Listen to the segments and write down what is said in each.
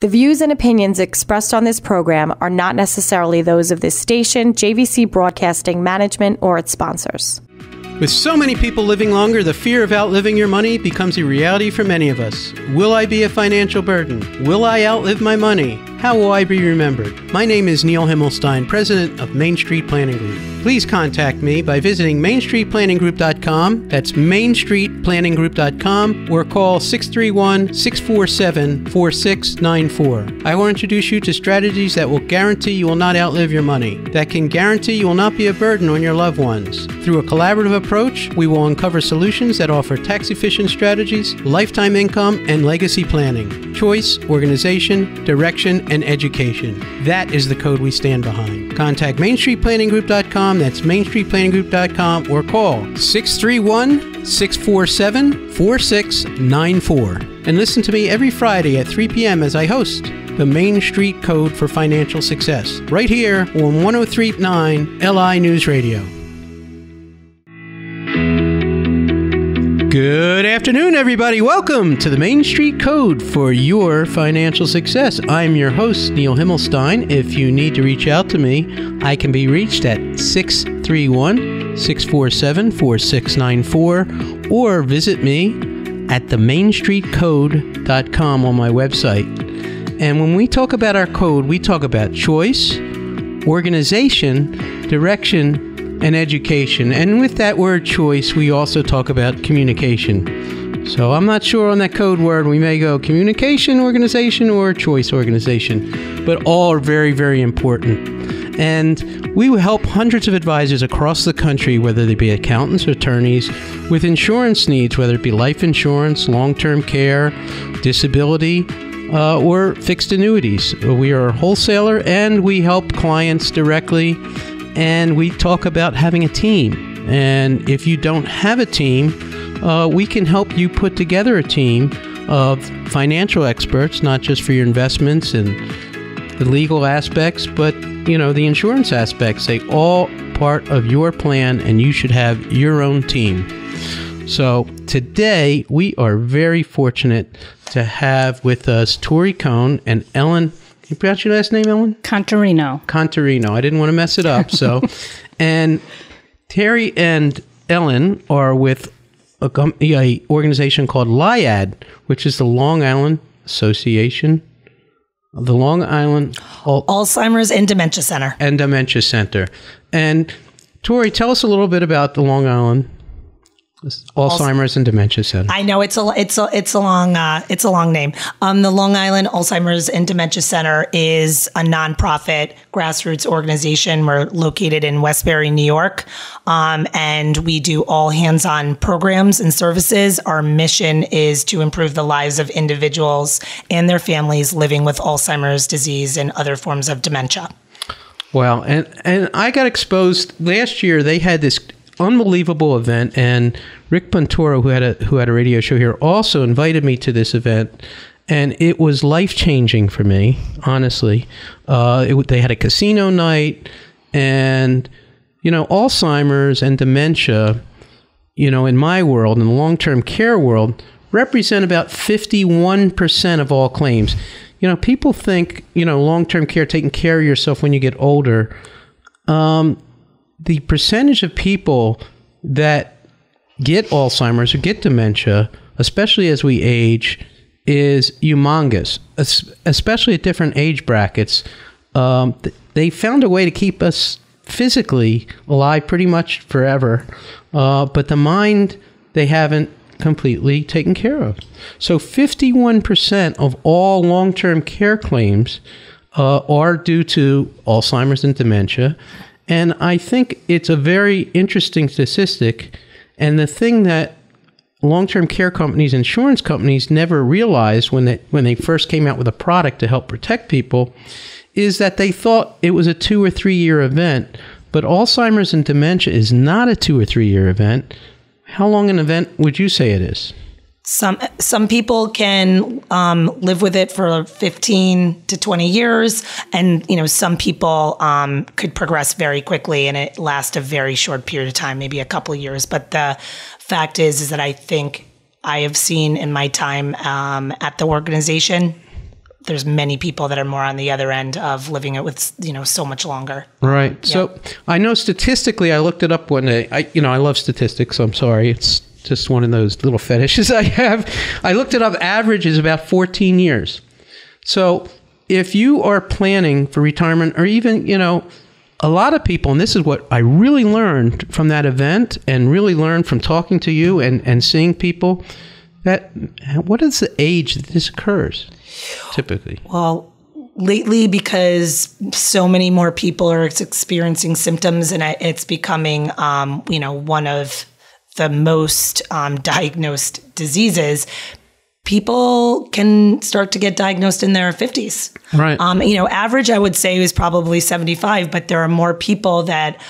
The views and opinions expressed on this program are not necessarily those of this station, JVC Broadcasting Management, or its sponsors. With so many people living longer, the fear of outliving your money becomes a reality for many of us. Will I be a financial burden? Will I outlive my money? How will I be remembered? My name is Neil Himmelstein, president of Main Street Planning Group. Please contact me by visiting mainstreetplanninggroup.com. That's mainstreetplanninggroup.com, or call 631-647-4694. I will introduce you to strategies that will guarantee you will not outlive your money, that can guarantee you will not be a burden on your loved ones. Through a collaborative approach, we will uncover solutions that offer tax-efficient strategies, lifetime income, and legacy planning, choice, organization, direction, and education. That is the code we stand behind. Contact mainstreetplanninggroup.com, that's mainstreetplanninggroup.com, or call 631-647-4694. And listen to me every Friday at 3 p.m. as I host the Main Street Code for Financial Success, right here on 103.9 LI News Radio. Good afternoon, everybody. Welcome to the Main Street Code for your financial success. I'm your host, Neil Himmelstein. If you need to reach out to me, I can be reached at 631-647-4694 or visit me at themainstreetcode.com on my website. And when we talk about our code, we talk about choice, organization, direction, and education. And with that word choice, we also talk about communication. So I'm not sure on that code word. We may go communication organization or choice organization, but all are very, very important. And we will help hundreds of advisors across the country, whether they be accountants or attorneys, with insurance needs, whether it be life insurance, long-term care, disability, or fixed annuities. We are a wholesaler and we help clients directly. And we talk about having a team. And if you don't have a team, we can help you put together a team of financial experts, not just for your investments and the legal aspects, but, the insurance aspects. They all part of your plan, and you should have your own team. So today, we are very fortunate to have with us Tori Cohen and Ellen. Can you pronounce your last name, Ellen? Contarino. I didn't want to mess it up. So, and Terry and Ellen are with a organization called LIAD, which is the Long Island Association of the Long Island Alzheimer's and Dementia Center. And Tori, tell us a little bit about the Long Island Alzheimer's and Dementia Center. I know it's a long name. The Long Island Alzheimer's and Dementia Center is a nonprofit grassroots organization. We're located in Westbury, New York, and we do all hands-on programs and services. Our mission is to improve the lives of individuals and their families living with Alzheimer's disease and other forms of dementia. Wow, and I got exposed last year. They had this unbelievable event, and Rick Pontoro, who had a radio show here, also invited me to this event, and it was life-changing for me, honestly. They had a casino night, and Alzheimer's and dementia, in my world, in the long-term care world, represent about 51% of all claims. People think long-term care, taking care of yourself when you get older. The percentage of people that get Alzheimer's or get dementia, especially as we age, is humongous, especially at different age brackets. They found a way to keep us physically alive pretty much forever, but the mind they haven't completely taken care of. So 51% of all long-term care claims are due to Alzheimer's and dementia. And I think it's a very interesting statistic. And the thing that long-term care companies, insurance companies never realized when they first came out with a product to help protect people is that they thought it was a 2 or 3 year event. But Alzheimer's and dementia is not a 2 or 3 year event. How long an event would you say it is? Some people can live with it for 15 to 20 years. And, some people could progress very quickly and it lasts a very short period of time, maybe a couple of years. But the fact is that I think I have seen in my time at the organization there's many people that are more on the other end of living it with, so much longer. Right. Yeah. So I know statistically, I looked it up one day. I love statistics, so I'm sorry. It's just one of those little fetishes I have. I looked it up. Average is about 14 years. So if you are planning for retirement, or even, a lot of people, and this is what I really learned from that event and really learned from talking to you and seeing people, that what is the age that this occurs typically? Well, lately, because so many more people are experiencing symptoms, and it's becoming, one of the most diagnosed diseases, people can start to get diagnosed in their 50s. Right. Average, I would say, is probably 75, but there are more people that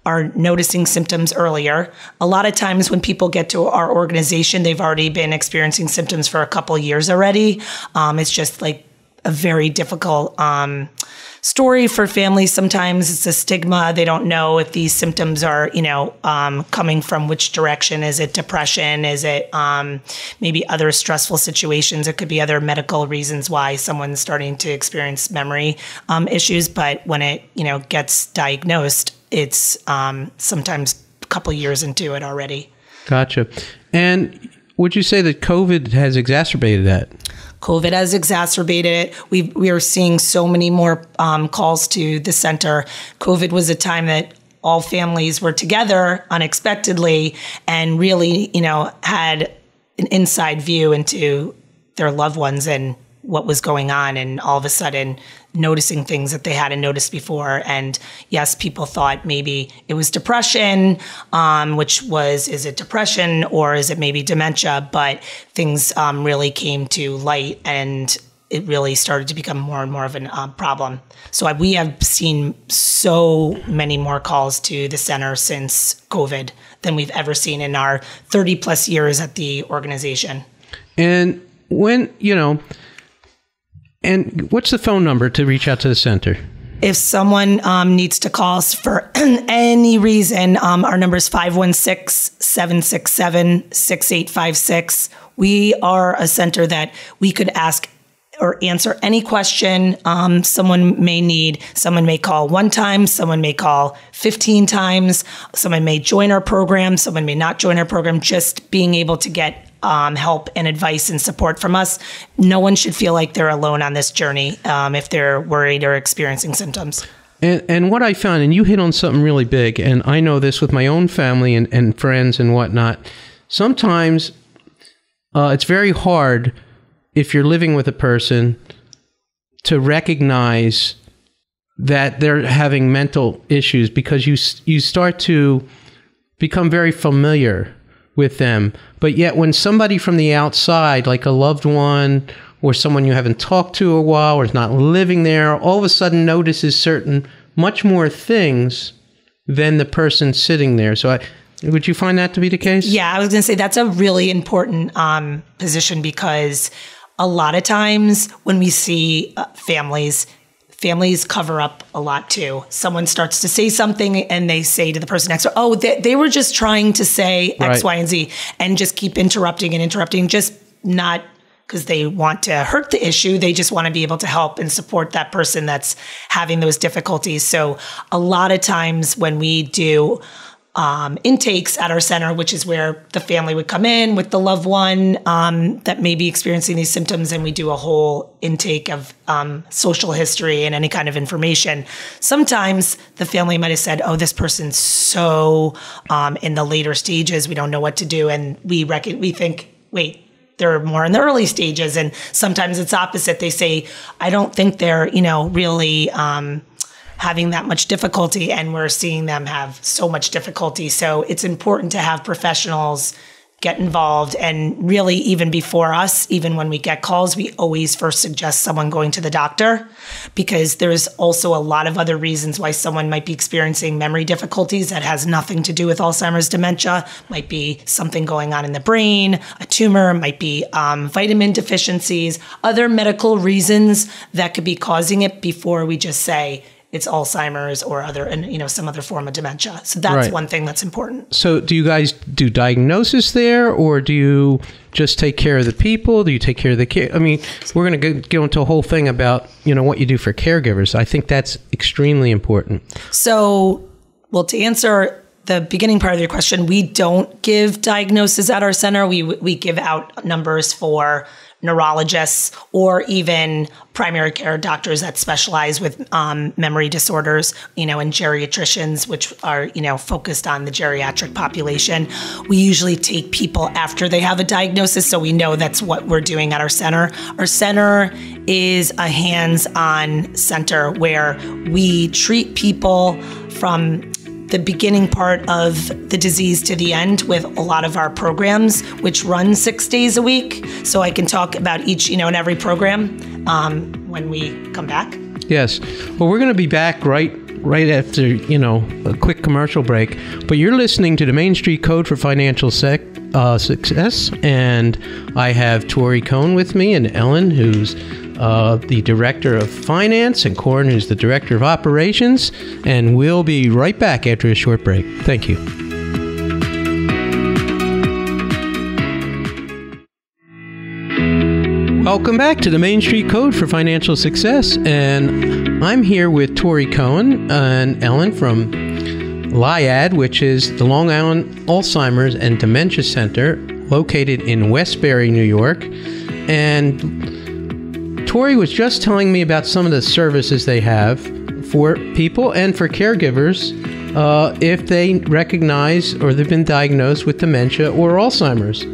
are noticing symptoms earlier. A lot of times when people get to our organization, they've already been experiencing symptoms for a couple years already. It's just like a very difficult story for families. Sometimes it's a stigma. They don't know if these symptoms are, coming from which direction. Is it depression? Is it maybe other stressful situations? It could be other medical reasons why someone's starting to experience memory issues. But when it, gets diagnosed, it's sometimes a couple years into it already. Gotcha. And would you say that COVID has exacerbated that? COVID has exacerbated it. We are seeing so many more calls to the center. COVID was a time that all families were together unexpectedly and really, had an inside view into their loved ones and what was going on, and all of a sudden noticing things that they hadn't noticed before. And yes, people thought maybe it was depression, is it depression or is it maybe dementia? But things really came to light, and it really started to become more and more of a problem. So we have seen so many more calls to the center since COVID than we've ever seen in our 30 plus years at the organization. And when, and what's the phone number to reach out to the center? If someone needs to call us for any reason, our number is 516-767-6856. We are a center that we could ask or answer any question someone may need. Someone may call one time, someone may call 15 times, someone may join our program, someone may not join our program. Just being able to get help and advice and support from us. No one should feel like they're alone on this journey if they're worried or experiencing symptoms. And what I found, and you hit on something really big, and I know this with my own family and friends and whatnot, sometimes it's very hard if you're living with a person to recognize that they're having mental issues, because you start to become very familiar with them. But yet when somebody from the outside, like a loved one or someone you haven't talked to a while or is not living there, all of a sudden notices certain much more things than the person sitting there. So would you find that to be the case? Yeah, I was going to say that's a really important position, because a lot of times when we see families cover up a lot too. Someone starts to say something and they say to the person next door, they were just trying to say X, Y, and Z, and just keep interrupting, just not because they want to hurt the issue. They just want to be able to help and support that person that's having those difficulties. So a lot of times when we do intakes at our center, which is where the family would come in with the loved one that may be experiencing these symptoms, and we do a whole intake of social history and any kind of information. Sometimes the family might have said, this person's so in the later stages, we don't know what to do. And we think, wait, they're more in the early stages. And sometimes it's opposite. They say, I don't think they're, really having that much difficulty, and we're seeing them have so much difficulty. So it's important to have professionals get involved. And really, even before us, even when we get calls, we always first suggest someone going to the doctor, because there's also a lot of other reasons why someone might be experiencing memory difficulties that has nothing to do with Alzheimer's dementia. Might be something going on in the brain, a tumor, might be vitamin deficiencies, other medical reasons that could be causing it, before we just say it's Alzheimer's or other, and some other form of dementia. So that's Right. one thing that's important. So do you guys do diagnosis there, or do you just take care of the people? Do you take care of the care? I mean, we're going to go into a whole thing about, what you do for caregivers. I think that's extremely important. So, well, to answer the beginning part of your question, we don't give diagnosis at our center. We give out numbers for neurologists or even primary care doctors that specialize with memory disorders, and geriatricians, which are, focused on the geriatric population. We usually take people after they have a diagnosis, so we know that's what we're doing at our center. Our center is a hands-on center where we treat people from the beginning part of the disease to the end with a lot of our programs, which run 6 days a week. So I can talk about each, and every program when we come back. Yes. Well, we're going to be back right after, a quick commercial break. But you're listening to the Main Street Code for Financial Success. And I have Tori Cohen with me and Ellen, who's the Director of Finance, and Corin, who's the Director of Operations. And we'll be right back after a short break. Thank you. Welcome back to the Main Street Code for Financial Success. And I'm here with Tori Cohen and Ellen from LIAD, which is the Long Island Alzheimer's and Dementia Center, located in Westbury, New York. And Tori was just telling me about some of the services they have for people and for caregivers if they recognize or they've been diagnosed with dementia or Alzheimer's.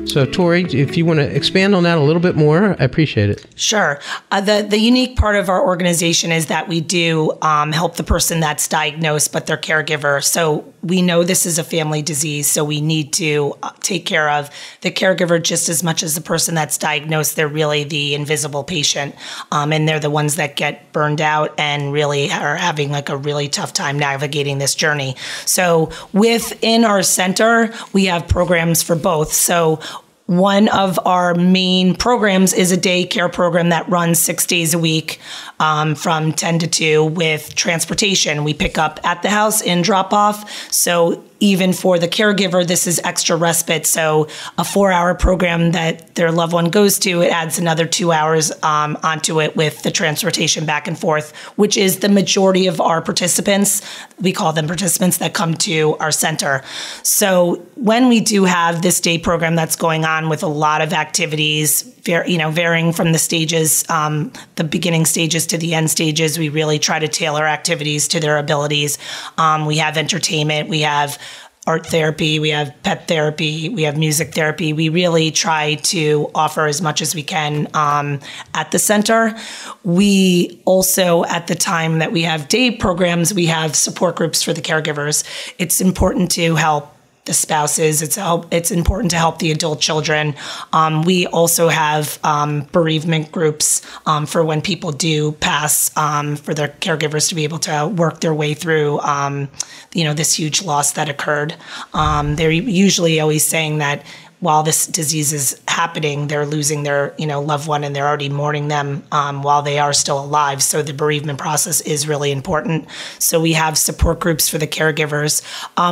So, Tori, if you want to expand on that a little bit more, I appreciate it. Sure. The unique part of our organization is that we do help the person that's diagnosed, but their caregiver. So we know this is a family disease, so we need to take care of the caregiver just as much as the person that's diagnosed. They're really the invisible patient, and they're the ones that get burned out and really are having like a really tough time navigating this journey. So within our center, we have programs for both. So one of our main programs is a daycare program that runs 6 days a week from 10 to 2 with transportation. We pick up at the house and drop off. So even for the caregiver, this is extra respite. So a 4-hour program that their loved one goes to, it adds another 2 hours onto it with the transportation back and forth, which is the majority of our participants. We call them participants that come to our center. So when we do have this day program that's going on with a lot of activities, varying from the stages, the beginning stages to the end stages, we really try to tailor activities to their abilities. We have entertainment, we have art therapy, we have pet therapy, we have music therapy. We really try to offer as much as we can at the center. We also, at the time that we have day programs, we have support groups for the caregivers. It's important to help the spouses. It's important to help the adult children. We also have bereavement groups for when people do pass, for their caregivers to be able to work their way through, this huge loss that occurred. They're usually always saying that while this disease is happening, they're losing their, loved one, and they're already mourning them while they are still alive. So the bereavement process is really important. So we have support groups for the caregivers.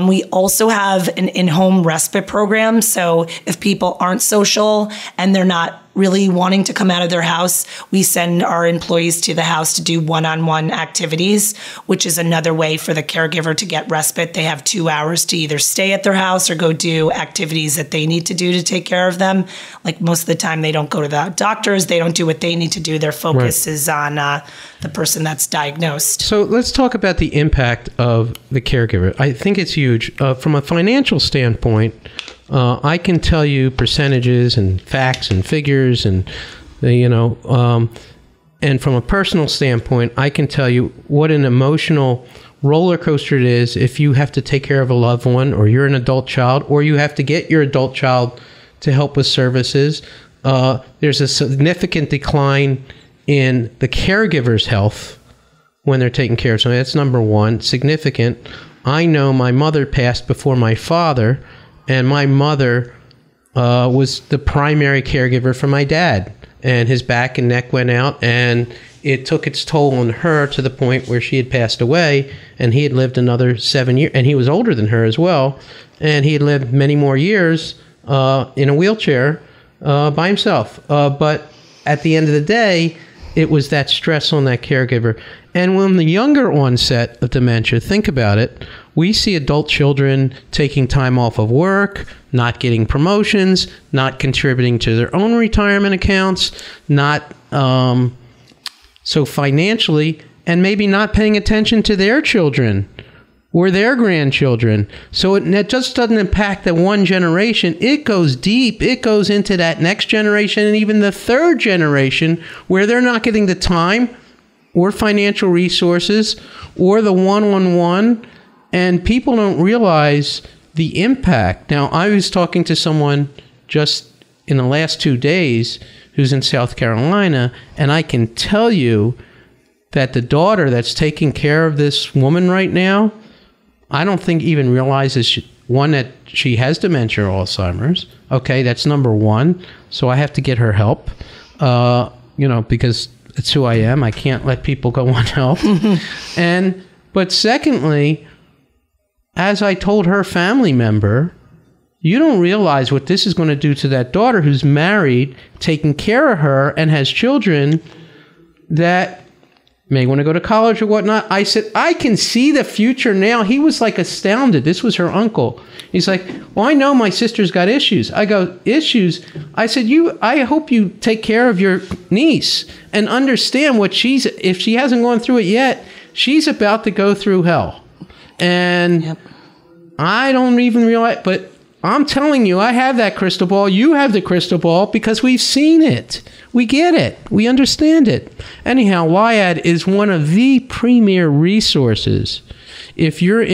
We also have an in-home respite program. So if people aren't social and they're not really wanting to come out of their house, we send our employees to the house to do one-on-one activities, which is another way for the caregiver to get respite. They have 2 hours to either stay at their house or go do activities that they need to do to take care of them. Like most of the time, they don't go to the doctors. They don't do what they need to do. Their focus is on the person that's diagnosed. So let's talk about the impact of the caregiver. I think it's huge. From a financial standpoint, I can tell you percentages and facts and figures and, and from a personal standpoint, I can tell you what an emotional roller coaster it is if you have to take care of a loved one, or you're an adult child, or you have to get your adult child to help with services. There's a significant decline in the caregiver's health when they're taking care of somebody. That's number one, significant. I know my mother passed before my father, and my mother was the primary caregiver for my dad. and his back and neck went out, and it took its toll on her to the point where she had passed away, and he had lived another 7 years, and he was older than her as well, and he had lived many more years in a wheelchair by himself. But at the end of the day, it was that stress on that caregiver. And when the younger onset of dementia, think about it, we see adult children taking time off of work, not getting promotions, not contributing to their own retirement accounts, not so financially, and maybe not paying attention to their children or their grandchildren. So it just doesn't impact that one generation. It goes deep. It goes into that next generation and even the third generation, where they're not getting the time or financial resources or the one-on-one, and people don't realize the impact. Now, I was talking to someone just in the last 2 days who's in South Carolina, and I can tell you that the daughter that's taking care of this woman right now, I don't think even realizes, one, that she has dementia or Alzheimer's. Okay, that's number one. So I have to get her help, because it's who I am. I can't let people go unhelped. But secondly, as I told her family member, you don't realize what this is going to do to that daughter who's married, taking care of her, and has children that may want to go to college or whatnot. I said, I can see the future now. He was like astounded. This was her uncle. He's like, well, I know my sister's got issues. I go, issues? I said, I hope you take care of your niece and understand what if she hasn't gone through it yet, she's about to go through hell. And yep. I don't even realize, but I'm telling you, I have that crystal ball. You have the crystal ball because we've seen it. We get it. We understand it. Anyhow, WIAD is one of the premier resources. If you're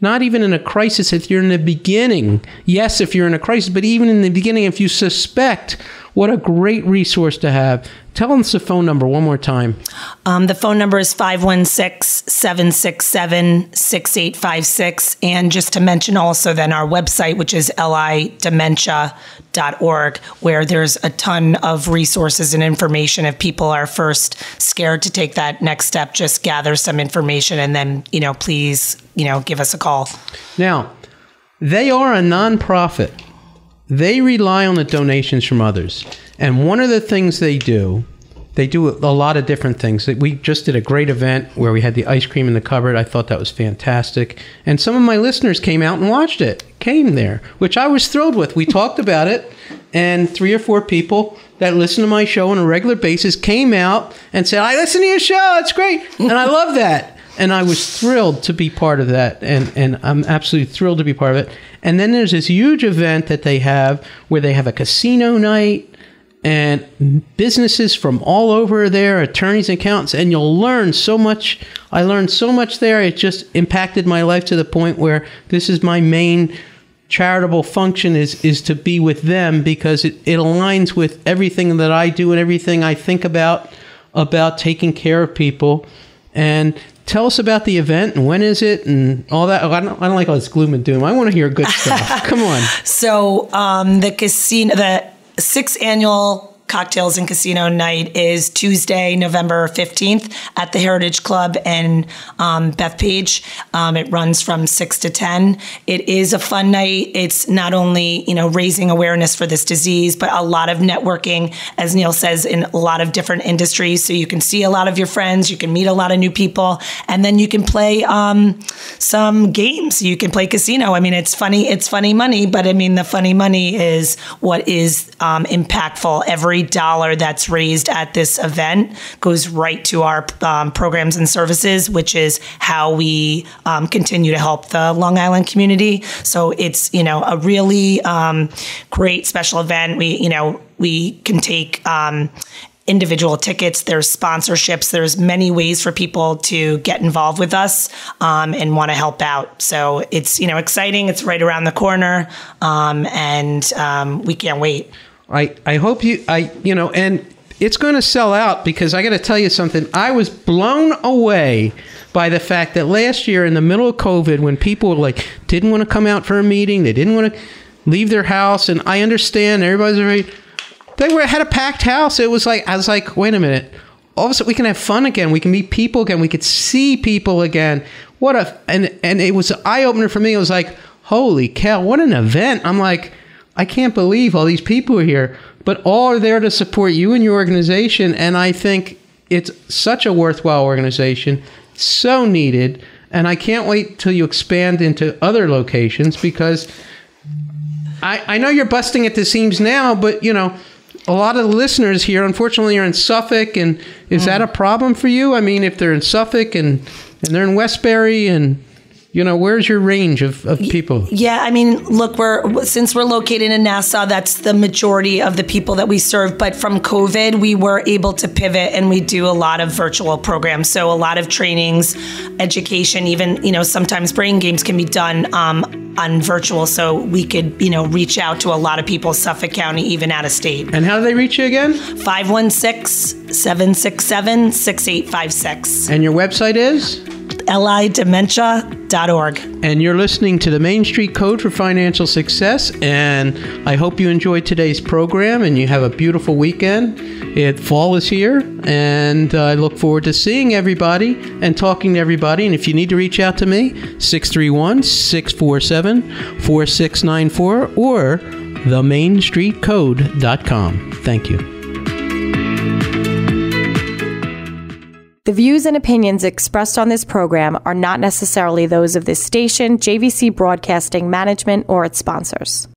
not even in a crisis, if you're in the beginning, yes, if you're in a crisis, but even in the beginning, if you suspect, what a great resource to have. Tell us the phone number one more time. The phone number is 516-767-6856. And just to mention also then our website, which is lidementia.org, where there's a ton of resources and information. If people are first scared to take that next step, just gather some information and then, please, give us a call. Now, they are a nonprofit. They rely on the donations from others. And one of the things they do a lot of different things. We just did a great event where we had the ice cream in the cupboard. I thought that was fantastic. And some of my listeners came out and watched it, came there, which I was thrilled with. We talked about it, and 3 or 4 people that listen to my show on a regular basis came out and said, I listen to your show, it's great. And I love that. And I was thrilled to be part of that, and I'm absolutely thrilled to be part of it. And then there's this huge event that they have where they have a casino night and businesses from all over there, attorneys and accountants, and you'll learn so much. I learned so much there. It just impacted my life to the point where this is my main charitable function is to be with them, because it aligns with everything that I do and everything I think about taking care of people. And tell us about the event and when is it and all that. I don't like all this gloom and doom. I want to hear good stuff. Come on. So the 6th annual Cocktails and Casino Night is Tuesday, November 15th at the Heritage Club in Bethpage. It runs from 6 to 10. It is a fun night. It's not only, raising awareness for this disease, but a lot of networking, as Neil says, in a lot of different industries. So you can see a lot of your friends, you can meet a lot of new people, and then you can play some games. You can play casino. I mean, it's funny money, but I mean, the funny money is what is impactful. Every dollar that's raised at this event goes right to our programs and services, which is how we continue to help the Long Island community. So it's, a really great special event. We can take individual tickets, there's sponsorships, there's many ways for people to get involved with us and want to help out. So it's, exciting. It's right around the corner and we can't wait. I hope and it's going to sell out, because I got to tell you something. I was blown away by the fact that last year in the middle of COVID, when people didn't want to come out for a meeting, they didn't want to leave their house, and I understand everybody's afraid. had a packed house. It was like, I was like, wait a minute. All of a sudden we can have fun again. We can meet people again. We could see people again. And it was an eye opener for me. It was like, holy cow, what an event. I'm like, I can't believe all these people are here, but all are there to support you and your organization. And I think it's such a worthwhile organization, so needed. And I can't wait till you expand into other locations, because I know you're busting at the seams now, but you know, a lot of the listeners here, unfortunately, are in Suffolk. And is that a problem for you? I mean, if they're in Suffolk and they're in Westbury, and you know, where's your range of people? Yeah, I mean, look, since we're located in Nassau, that's the majority of the people that we serve. But from COVID, we were able to pivot, and we do a lot of virtual programs. So a lot of trainings, education, even, you know, sometimes brain games can be done on virtual. So we could, you know, reach out to a lot of people, Suffolk County, even out of state. And how do they reach you again? 516-767-6856. And your website is? lidementia.org. And you're listening to the Main Street Code for Financial Success. And I hope you enjoyed today's program and you have a beautiful weekend. Fall is here, and I look forward to seeing everybody and talking to everybody. And if you need to reach out to me, 631-647-4694 or themainstreetcode.com. Thank you. The views and opinions expressed on this program are not necessarily those of this station, JVC Broadcasting Management, or its sponsors.